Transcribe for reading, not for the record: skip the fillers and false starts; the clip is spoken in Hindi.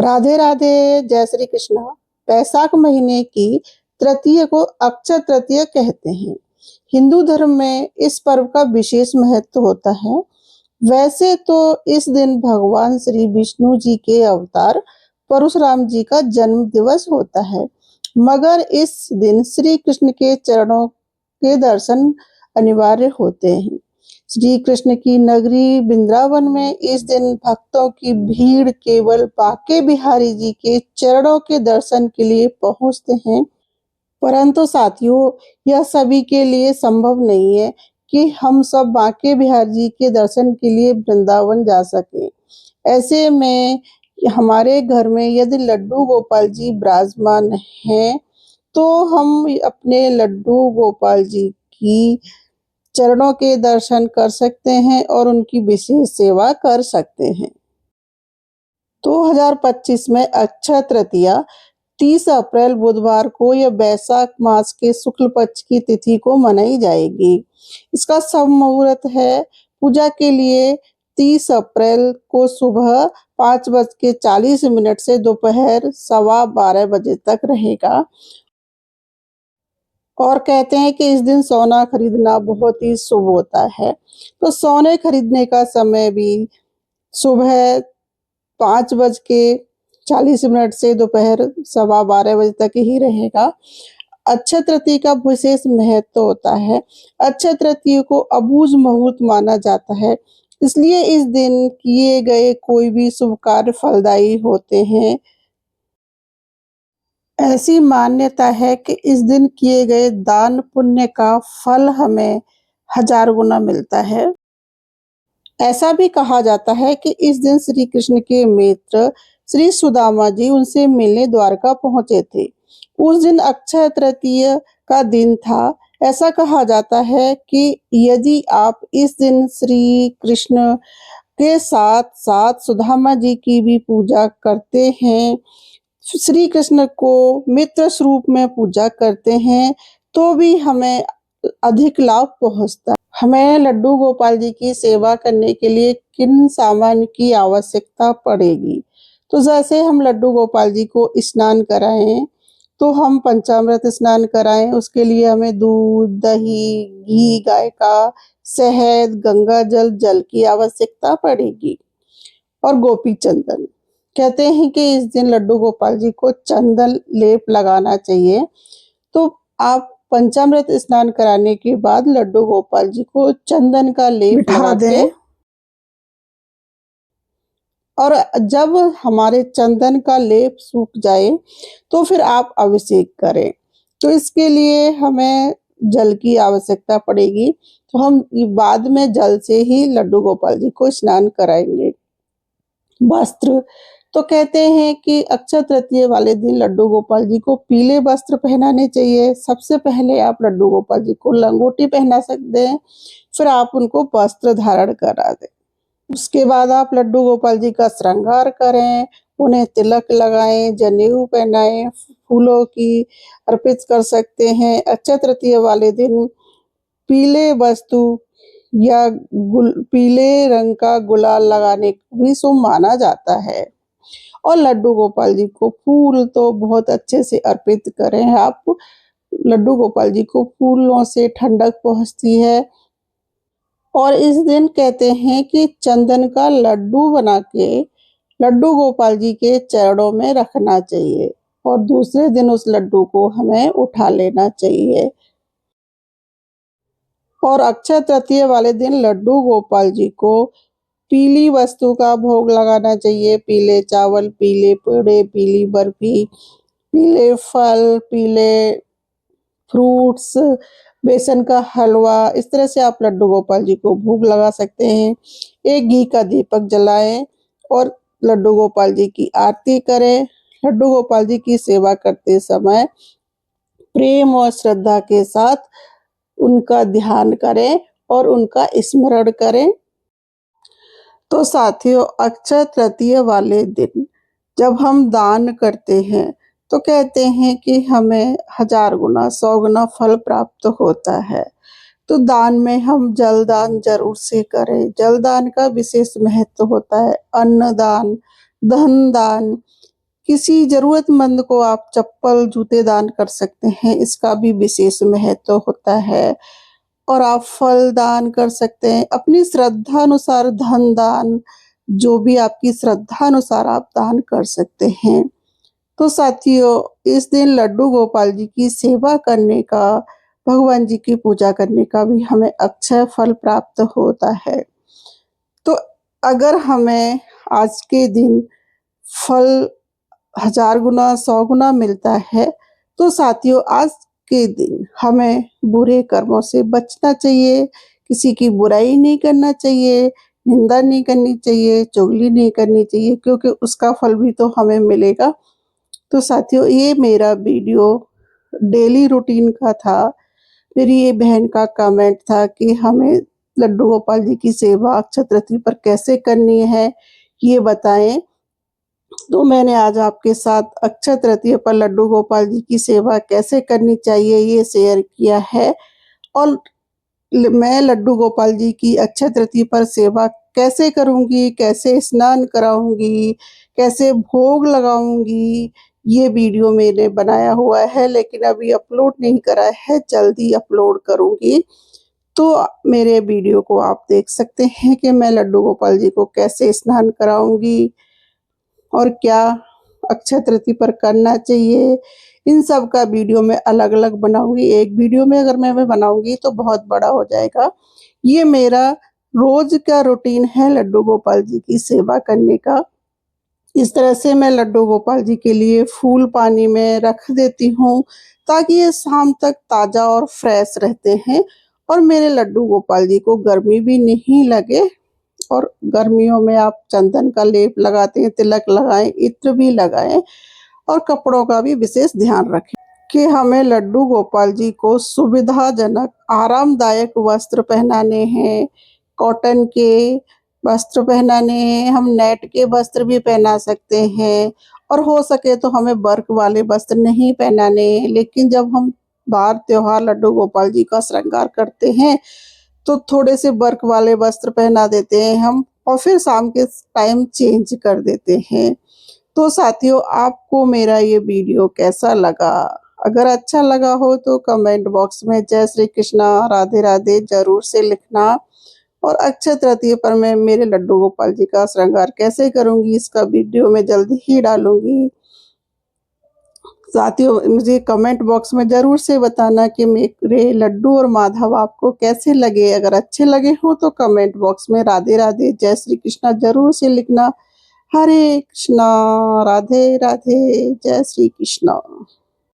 राधे राधे, जय श्री कृष्ण। बैसाख महीने की तृतीय को अक्षय तृतीय कहते हैं। हिंदू धर्म में इस पर्व का विशेष महत्व होता है। वैसे तो इस दिन भगवान श्री विष्णु जी के अवतार परशुराम जी का जन्म दिवस होता है, मगर इस दिन श्री कृष्ण के चरणों के दर्शन अनिवार्य होते हैं। श्री कृष्ण की नगरी वृंदावन में इस दिन भक्तों की भीड़ केवल बांके बिहारी जी के चरणों के दर्शन के लिए पहुंचते हैं। परंतु साथियों, यह सभी के लिए संभव नहीं है कि हम सब बांके बिहारी जी के दर्शन के लिए वृंदावन जा सके। ऐसे में हमारे घर में यदि लड्डू गोपाल जी विराजमान हैं, तो हम अपने लड्डू गोपाल जी की चरणों के दर्शन कर सकते हैं और उनकी विशेष सेवा कर सकते हैं। 2025 में अक्षय तृतीया 30 अप्रैल बुधवार को या बैसाख मास के शुक्ल पक्ष की तिथि को मनाई जाएगी। इसका शुभ मुहूर्त है पूजा के लिए 30 अप्रैल को सुबह 5:40 से दोपहर 12:15 बजे तक रहेगा। और कहते हैं कि इस दिन सोना खरीदना बहुत ही शुभ होता है। तो सोने खरीदने का समय भी सुबह 5:40 से दोपहर 12:15 बजे तक ही रहेगा। अक्षय तृतीया का विशेष महत्व होता है। अक्षय तृतीया को अबूझ मुहूर्त माना जाता है, इसलिए इस दिन किए गए कोई भी शुभ कार्य फलदायी होते हैं। ऐसी मान्यता है कि इस दिन किए गए दान पुण्य का फल हमें 1000 गुना मिलता है। ऐसा भी कहा जाता है कि इस दिन श्री कृष्ण के मित्र श्री सुदामा जी उनसे मिलने द्वारका पहुंचे थे। उस दिन अक्षय तृतीया का दिन था। ऐसा कहा जाता है कि यदि आप इस दिन श्री कृष्ण के साथ साथ सुदामा जी की भी पूजा करते हैं, श्री कृष्ण को मित्र स्वरूप में पूजा करते हैं, तो भी हमें अधिक लाभ पहुंचता है। हमें लड्डू गोपाल जी की सेवा करने के लिए किन सामान की आवश्यकता पड़ेगी? तो जैसे हम लड्डू गोपाल जी को स्नान कराएं, तो हम पंचामृत स्नान कराएं। उसके लिए हमें दूध, दही, घी गाय का, शहद, गंगा जल, जल की आवश्यकता पड़ेगी और गोपी चंदन। कहते हैं कि इस दिन लड्डू गोपाल जी को चंदन लेप लगाना चाहिए। तो आप पंचामृत स्नान कराने के बाद लड्डू गोपाल जी को चंदन का लेप लगा दें और जब हमारे चंदन का लेप सूख जाए तो फिर आप अभिषेक करें। तो इसके लिए हमें जल की आवश्यकता पड़ेगी, तो हम बाद में जल से ही लड्डू गोपाल जी को स्नान कराएंगे। वस्त्र, तो कहते हैं कि अक्षय तृतीया वाले दिन लड्डू गोपाल जी को पीले वस्त्र पहनाने चाहिए। सबसे पहले आप लड्डू गोपाल जी को लंगोटी पहना सकते हैं, फिर आप उनको वस्त्र धारण करा दें। उसके बाद आप लड्डू गोपाल जी का श्रृंगार करें, उन्हें तिलक लगाएं, जनेऊ पहनाएं, फूलों की अर्पित कर सकते हैं। अक्षय तृतीया वाले दिन पीले वस्तु या पीले रंग का गुलाल लगाने को भी शुभ माना जाता है। और लड्डू गोपाल जी को फूल तो बहुत अच्छे से अर्पित करें आप। लड्डू गोपाल जी को फूलों से ठंडक पहुंचती है। और इस दिन कहते हैं कि चंदन का लड्डू बना के लड्डू गोपाल जी के चरणों में रखना चाहिए और दूसरे दिन उस लड्डू को हमें उठा लेना चाहिए। और अक्षय तृतीया वाले दिन लड्डू गोपाल जी को पीली वस्तु का भोग लगाना चाहिए। पीले चावल, पीले पेड़े, पीली बर्फी, पीले फल, पीले फ्रूट्स, बेसन का हलवा, इस तरह से आप लड्डू गोपाल जी को भोग लगा सकते हैं। एक घी का दीपक जलाएं और लड्डू गोपाल जी की आरती करें। लड्डू गोपाल जी की सेवा करते समय प्रेम और श्रद्धा के साथ उनका ध्यान करें और उनका स्मरण करें। तो साथियों, अक्षय तृतीया वाले दिन जब हम दान करते हैं, तो कहते हैं कि हमें 1000 गुना 100 गुना फल प्राप्त होता है। तो दान में हम जल दान जरूर से करें। जल दान का विशेष महत्व होता है। अन्न दान, धन दान, किसी ज़रूरतमंद को आप चप्पल, जूते दान कर सकते हैं, इसका भी विशेष महत्व होता है। और आप फल दान कर सकते हैं, अपनी श्रद्धा अनुसार धन दान, जो भी आपकी श्रद्धा अनुसार आप दान कर सकते हैं। तो साथियों, इस दिन लड्डू गोपाल जी की सेवा करने का, भगवान जी की पूजा करने का भी हमें अक्षय फल प्राप्त होता है। तो अगर हमें आज के दिन फल 1000 गुना, 100 गुना मिलता है, तो साथियों आज के दिन हमें बुरे कर्मों से बचना चाहिए, किसी की बुराई नहीं करना चाहिए, निंदा नहीं करनी चाहिए, चुगली नहीं करनी चाहिए, क्योंकि उसका फल भी तो हमें मिलेगा। तो साथियों, ये मेरा वीडियो डेली रूटीन का था। मेरी ये बहन का कमेंट था कि हमें लड्डू गोपाल जी की सेवा अक्षय तृतीया पर कैसे करनी है, ये बताएं। तो मैंने आज आपके साथ अक्षय तृतीया पर लड्डू गोपाल जी की सेवा कैसे करनी चाहिए ये शेयर किया है। और मैं लड्डू गोपाल जी की अक्षय तृतीया पर सेवा कैसे करूंगी, कैसे स्नान कराऊंगी, कैसे भोग लगाऊंगी, ये वीडियो मैंने बनाया हुआ है, लेकिन अभी अपलोड नहीं करा है, जल्दी अपलोड करूंगी। तो मेरे वीडियो को आप देख सकते हैं कि मैं लड्डू गोपाल जी को कैसे स्नान कराऊंगी और क्या अक्षय तृतीया पर करना चाहिए। इन सब का वीडियो मैं अलग-अलग बनाऊंगी। एक वीडियो में अगर मैं बनाऊंगी तो बहुत बड़ा हो जाएगा। ये मेरा रोज का रूटीन है लड्डू गोपाल जी की सेवा करने का। इस तरह से मैं लड्डू गोपाल जी के लिए फूल पानी में रख देती हूँ, ताकि ये शाम तक ताज़ा और फ्रेश रहते हैं और मेरे लड्डू गोपाल जी को गर्मी भी नहीं लगे। और गर्मियों में आप चंदन का लेप लगाते हैं, तिलक लगाएं, इत्र भी लगाएं और कपड़ों का भी विशेष ध्यान रखें कि हमें लड्डू गोपाल जी को सुविधाजनक, आरामदायक वस्त्र पहनाने हैं, कॉटन के वस्त्र पहनाने हैं, हम नेट के वस्त्र भी पहना सकते हैं और हो सके तो हमें वर्क वाले वस्त्र नहीं पहनाने हैं। लेकिन जब हम बार त्योहार लड्डू गोपाल जी का श्रृंगार करते हैं, तो थोड़े से वर्क वाले वस्त्र पहना देते हैं हम और फिर शाम के टाइम चेंज कर देते हैं। तो साथियों, आपको मेरा ये वीडियो कैसा लगा? अगर अच्छा लगा हो तो कमेंट बॉक्स में जय श्री कृष्णा, राधे राधे ज़रूर से लिखना। और अक्षय तृतीया पर मैं मेरे लड्डू गोपाल जी का श्रृंगार कैसे करूँगी, इसका वीडियो मैं जल्दी ही डालूँगी। साथियों, मुझे कमेंट बॉक्स में ज़रूर से बताना कि मेरे लड्डू और माधव आपको कैसे लगे। अगर अच्छे लगे हों तो कमेंट बॉक्स में राधे राधे, जय श्री कृष्णा ज़रूर से लिखना। हरे कृष्णा, राधे राधे, जय श्री कृष्णा।